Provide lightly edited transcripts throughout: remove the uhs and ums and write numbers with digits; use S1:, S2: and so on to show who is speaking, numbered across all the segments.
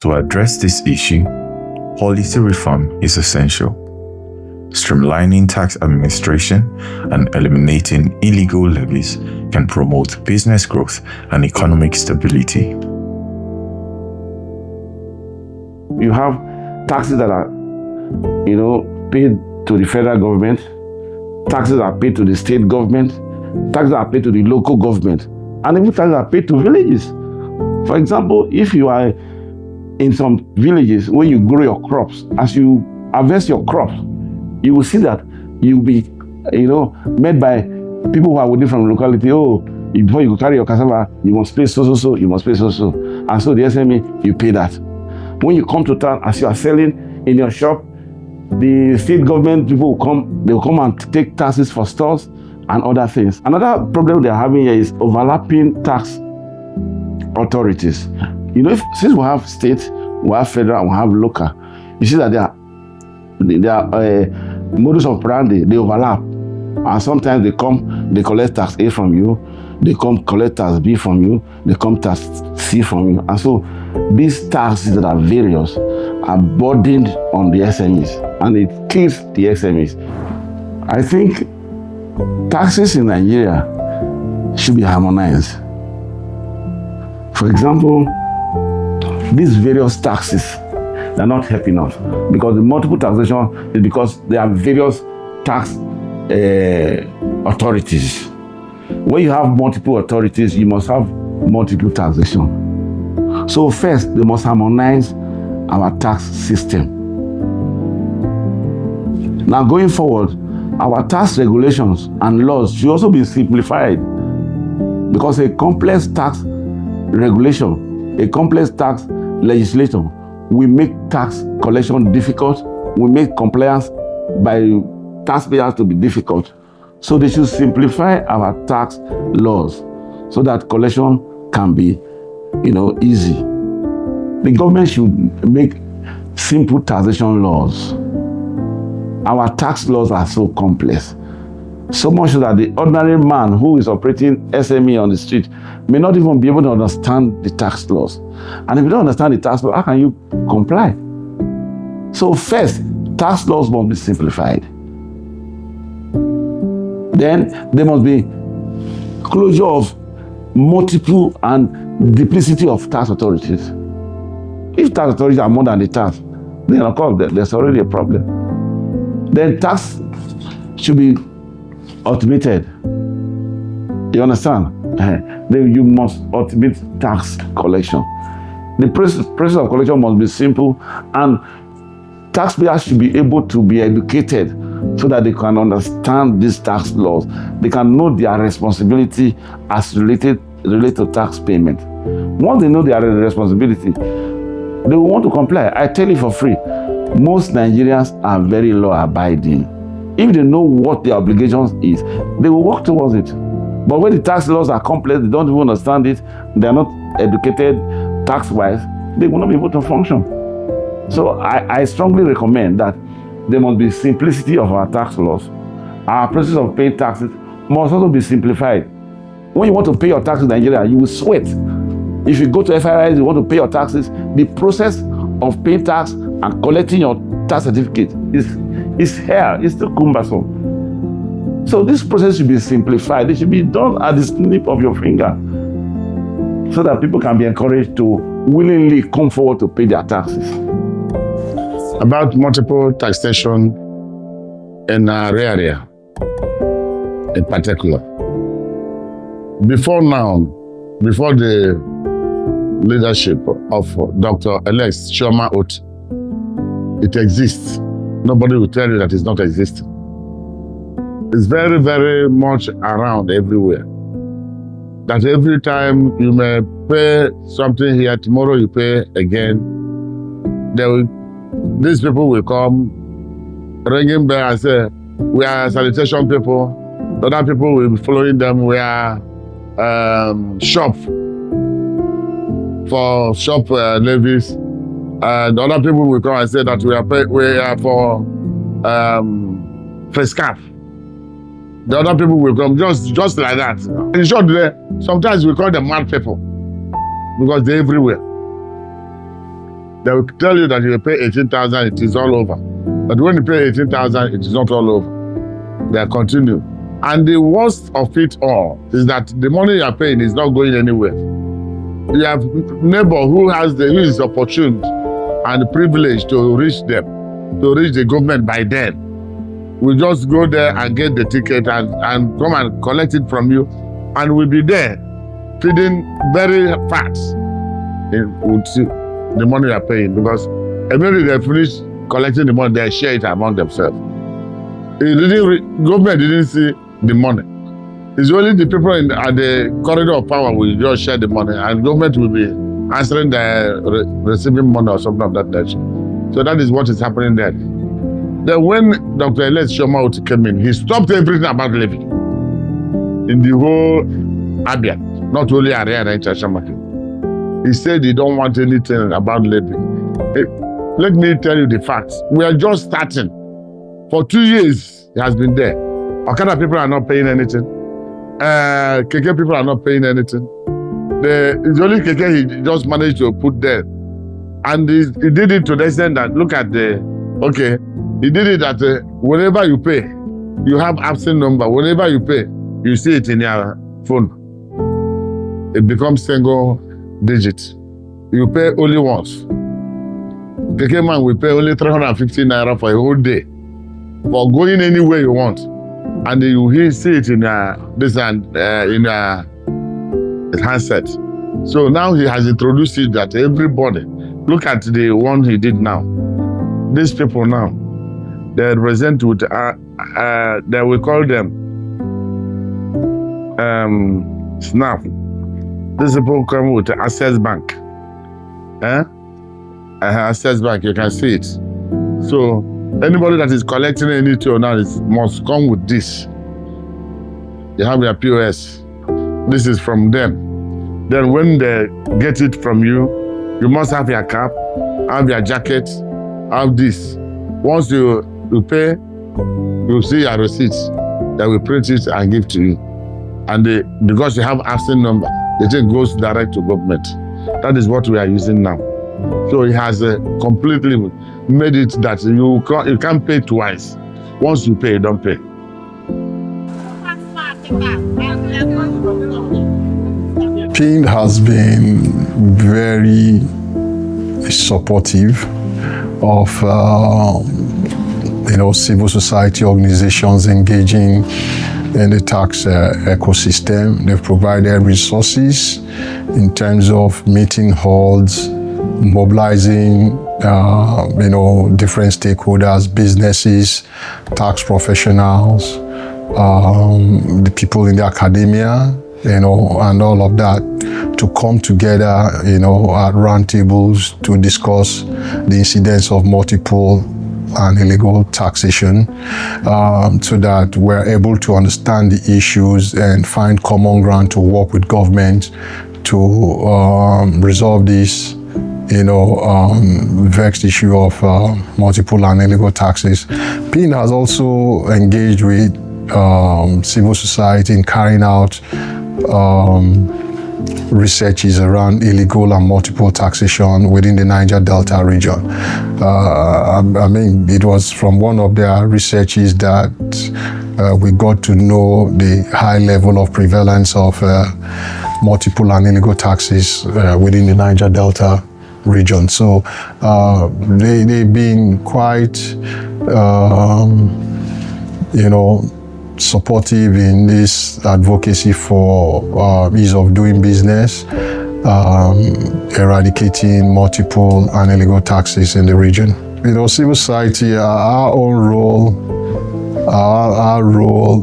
S1: To address this issue, policy reform is essential. Streamlining tax administration and eliminating illegal levies can promote business growth and economic stability.
S2: You have taxes that are, paid to the federal government, taxes that are paid to the state government, taxes that are paid to the local government, and even taxes that are paid to villages. For example, if you are in some villages where you grow your crops, as you harvest your crops, you will see that you'll be, met by people who are within from the locality. Oh, before you carry your cassava, you must pay so, you must pay so. And so the SME, you pay that. When you come to town, as you are selling in your shop, the state government people will come and take taxes for stores and other things. Another problem they are having here is overlapping tax authorities. Since we have state, we have federal, we have local, you see that their modus operandi, they overlap. And sometimes they collect tax A from you, they come collect tax B from you, they come tax C from you. And so these taxes that are various are burdened on the SMEs, and it kills the SMEs. I think taxes in Nigeria should be harmonized. For example, these various taxes, they're not helping us, because the multiple taxation is because there are various tax authorities. When you have multiple authorities, you must have multiple taxation. So first, they must harmonize our tax system. Now going forward, our tax regulations and laws should also be simplified, because a complex tax regulation, a complex tax legislation will make tax collection difficult, will make compliance by taxpayers to be difficult. So they should simplify our tax laws so that collection can be, easy. The government should make simple taxation laws. Our tax laws are so complex, so much that the ordinary man who is operating SME on the street may not even be able to understand the tax laws. And if you don't understand the tax law, how can you comply? So first, tax laws must be simplified. Then there must be closure of multiple and duplicity of tax authorities. If tax authorities are more than the tax, then of course there's already a problem. Then tax should be automated. You understand? Then you must automate tax collection. The process of collection must be simple, and taxpayers should be able to be educated so that they can understand these tax laws. They can know their responsibility as related to tax payment. Once they know their responsibility, they will want to comply. I tell you for free, most Nigerians are very law-abiding. If they know what their obligations is, they will work towards it. But when the tax laws are complex, they don't even understand it, they are not educated tax-wise, they will not be able to function. So I strongly recommend that there must be simplicity of our tax laws. Our process of paying taxes must also be simplified. When you want to pay your taxes in Nigeria, you will sweat. If you go to FIRS, you want to pay your taxes, the process of paying tax and collecting your tax certificate is hell, it's still cumbersome. So this process should be simplified. It should be done at the snip of your finger, so that people can be encouraged to willingly come forward to pay their taxes.
S3: About multiple taxation in our area, in particular. Before the leadership of Dr.-elect Chioma Otti, it exists. Nobody will tell you that it's not existing. It's very, very much around everywhere. That every time you may pay something here, tomorrow you pay again. These people will come ringing bell and say, we are sanitation people. Other people will be following them. We are shop levies. And other people will come and say that we are for face cap. The other people will come just like that. In short, sometimes we call them mad people because they're everywhere. They will tell you that you pay 18,000, it is all over. But when you pay 18,000, it is not all over. They continue. And the worst of it all is that the money you are paying is not going anywhere. You have neighbor who is opportune and privileged to reach them, to reach the government by then. We just go there and get the ticket and come and collect it from you, and we'll be there feeding very fast with the money you are paying, because immediately they finish collecting the money, they share it among themselves. Government didn't see the money. It's only the people at the corridor of power will just share the money, and government will be answering the receiving money or something of that nature. So that is what is happening there. Then when Dr. Elect Shoma came in, he stopped everything about levy in the whole Abia, not only area and Chashamaki. He said he don't want anything about levy. Let me tell you the facts. We are just starting. For 2 years, it has been there. Okada people are not paying anything. KK people are not paying anything. It's only KK he just managed to put there. And he did it to the extent that, look at he did it that whenever you pay, you have absent number. Whenever you pay, you see it in your phone. It becomes single digit. You pay only once. KK man will pay only 350 naira for a whole day for going anywhere you want. And you see it in in his handset. So now he has introduced it that everybody, look at the one he did now. These people now, they represent with, they will call them SNAP. These people come with Access Bank. Access Bank, you can see it. So anybody that is collecting anything now must come with this. They have their POS. This is from them. Then when they get it from you, you must have your cap, have your jacket, have this. Once you pay, you see your receipts. They will print it and give to you. And because you have absent number, the thing goes direct to government. That is what we are using now. So it has completely made it that you can't pay twice. Once you pay, you don't pay.
S4: PIN has been very supportive of civil society organizations engaging in the tax ecosystem. They've provided resources in terms of meeting halls, mobilizing different stakeholders, businesses, tax professionals, the people in the academia, and all of that, to come together, at roundtables to discuss the incidence of multiple and illegal taxation, so that we're able to understand the issues and find common ground to work with government to resolve this vexed issue of multiple and illegal taxes. PIN has also engaged with civil society in carrying out researches around illegal and multiple taxation within the Niger Delta region. It was from one of their researches that we got to know the high level of prevalence of multiple and illegal taxes within the Niger Delta region. So they've been quite, supportive in this advocacy for ease of doing business, eradicating multiple and illegal taxes in the region. Civil society, our role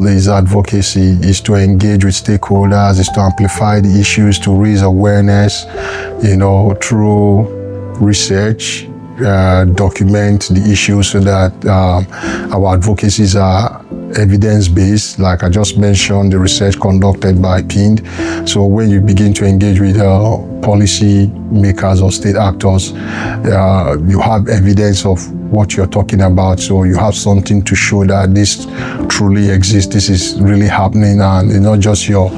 S4: is advocacy, is to engage with stakeholders, is to amplify the issues, to raise awareness, through research, document the issues so that our advocacies are evidence-based. Like I just mentioned, the research conducted by PIN. So when you begin to engage with policy makers or state actors, you have evidence of what you're talking about. So you have something to show that this truly exists, this is really happening, and not just your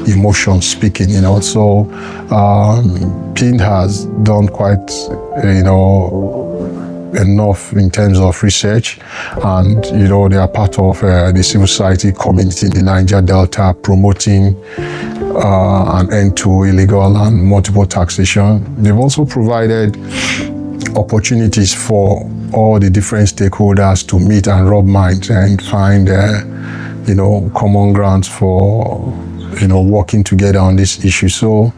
S4: emotion speaking, So PIN has done quite, enough in terms of research, and they are part of the civil society community in the Niger Delta, promoting an end to illegal and multiple taxation. They've also provided opportunities for all the different stakeholders to meet and rub minds and find common grounds for working together on this issue. So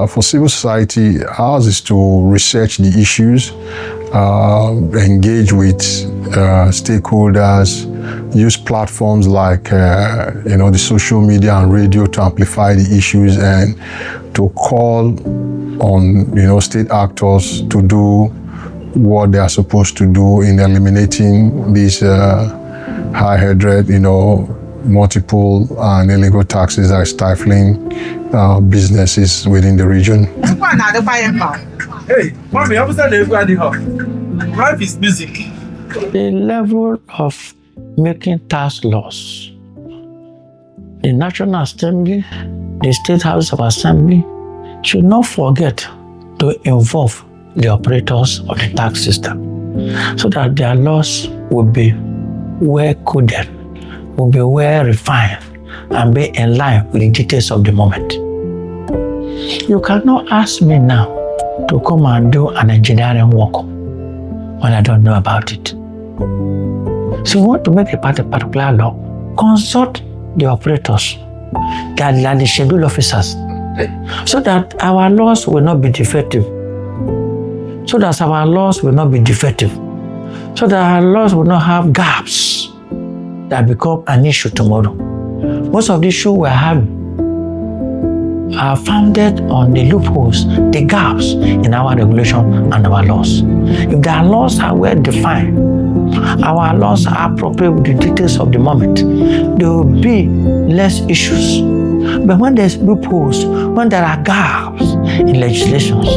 S4: for civil society, ours is to research the issues, engage with stakeholders, use platforms like the social media and radio to amplify the issues, and to call on state actors to do what they are supposed to do in eliminating these high-headed, multiple and illegal taxes that are stifling businesses within the region.
S5: Hey, mommy, I'm life is music.
S6: The level of making tax laws, the National Assembly, the State House of Assembly should not forget to involve the operators of the tax system so that their laws will be well coded, will be well refined, and be in line with the details of the moment. You cannot ask me now to come and do an engineering work when I don't know about it. So you want to make a particular law, consult the operators, the schedule officers, so that our laws will not be defective. So that our laws will not be defective. So that our laws will not have gaps that become an issue tomorrow. Most of the issues we're having are founded on the loopholes, the gaps in our regulation and our laws. If our laws are well defined, our laws are appropriate with the details of the moment, there will be less issues. But when there's loopholes, when there are gaps in legislations,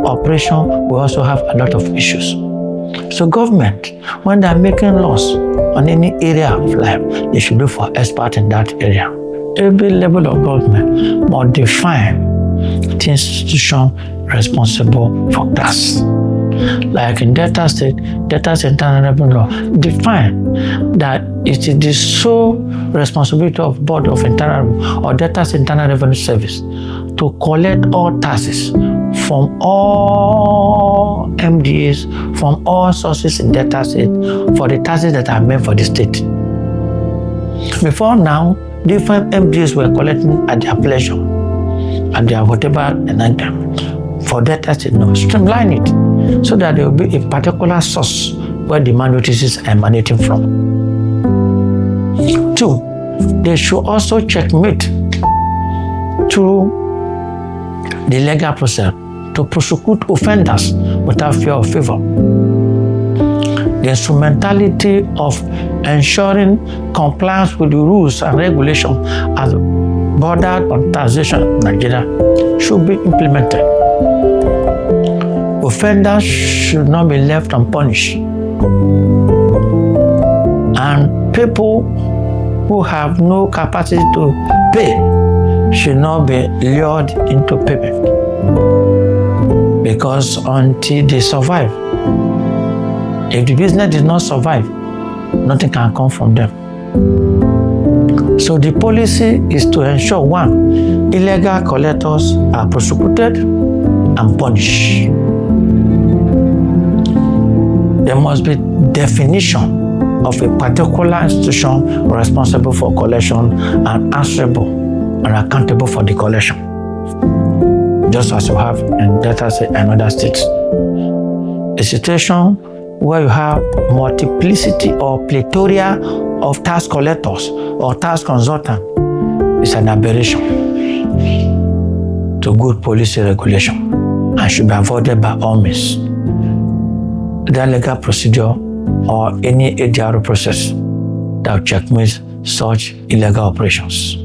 S6: operation will also have a lot of issues. So government, when they're making laws on any area of life, they should look for experts in that area. Every level of government must define the institution responsible for tax. Like in Delta State, Delta's internal revenue law define that it is the sole responsibility of Board of Internal Revenue or Delta's Internal Revenue Service to collect all taxes from all MDAs, from all sources in Delta State for the taxes that are made for the state. Before now, different MDAs were collecting at their pleasure, at their whatever them. For Delta State, no, streamline it so that there will be a particular source where demand notices are emanating from. 2, they should also checkmate through the legal process to prosecute offenders without fear of favor. The instrumentality of ensuring compliance with the rules and regulations as bordered on taxation in Nigeria should be implemented. Offenders should not be left unpunished. And people who have no capacity to pay should not be lured into payment. Because until they survive, if the business did not survive, nothing can come from them. So the policy is to ensure 1, illegal collectors are prosecuted and punished. There must be definition of a particular institution responsible for collection and answerable and accountable for the collection, just as you have in Delta State and other states. A situation where you have multiplicity or plethora of tax collectors or tax consultants is an aberration to good policy regulation and should be avoided by all means. The legal procedure or any ADR process that will checkmate such illegal operations.